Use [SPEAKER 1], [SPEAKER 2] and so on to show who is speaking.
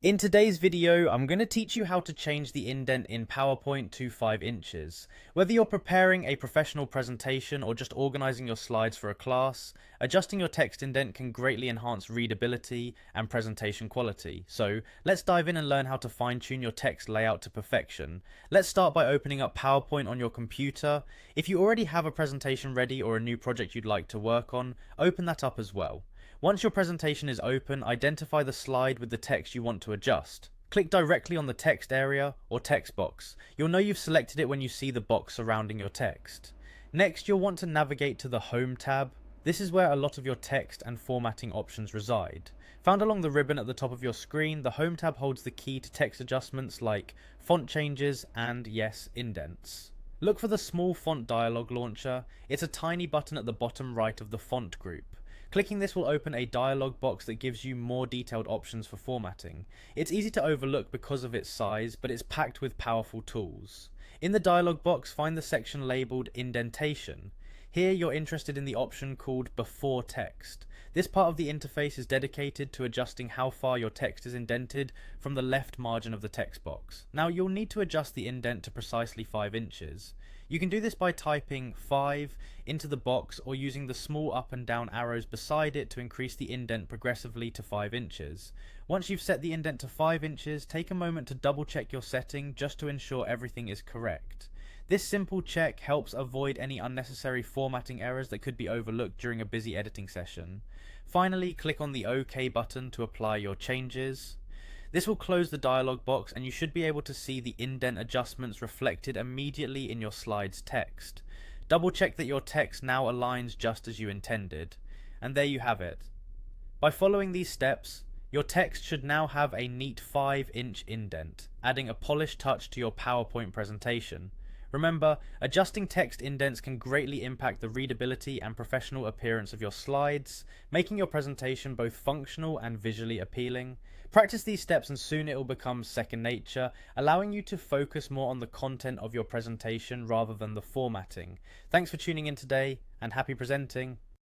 [SPEAKER 1] In today's video, I'm going to teach you how to change the indent in PowerPoint to 5 inches. Whether you're preparing a professional presentation or just organizing your slides for a class, adjusting your text indent can greatly enhance readability and presentation quality. So let's dive in and learn how to fine-tune your text layout to perfection. Let's start by opening up PowerPoint on your computer. If you already have a presentation ready or a new project you'd like to work on, open that up as well. Once your presentation is open, identify the slide with the text you want to adjust. Click directly on the text area or text box. You'll know you've selected it when you see the box surrounding your text. Next, you'll want to navigate to the Home tab. This is where a lot of your text and formatting options reside. Found along the ribbon at the top of your screen, the Home tab holds the key to text adjustments like font changes and, yes, indents. Look for the small font dialog launcher. It's a tiny button at the bottom right of the font group. Clicking this will open a dialog box that gives you more detailed options for formatting. It's easy to overlook because of its size, but it's packed with powerful tools. In the dialog box, find the section labelled Indentation. Here you're interested in the option called Before Text. This part of the interface is dedicated to adjusting how far your text is indented from the left margin of the text box. Now you'll need to adjust the indent to precisely 5 inches. You can do this by typing 5 into the box or using the small up and down arrows beside it to increase the indent progressively to 5 inches. Once you've set the indent to 5 inches, take a moment to double check your setting just to ensure everything is correct. This simple check helps avoid any unnecessary formatting errors that could be overlooked during a busy editing session. Finally, click on the OK button to apply your changes. This will close the dialog box and you should be able to see the indent adjustments reflected immediately in your slide's text. Double check that your text now aligns just as you intended. And there you have it. By following these steps, your text should now have a neat 5-inch indent, adding a polished touch to your PowerPoint presentation. Remember, adjusting text indents can greatly impact the readability and professional appearance of your slides, making your presentation both functional and visually appealing. Practice these steps and soon it will become second nature, allowing you to focus more on the content of your presentation rather than the formatting. Thanks for tuning in today, and happy presenting!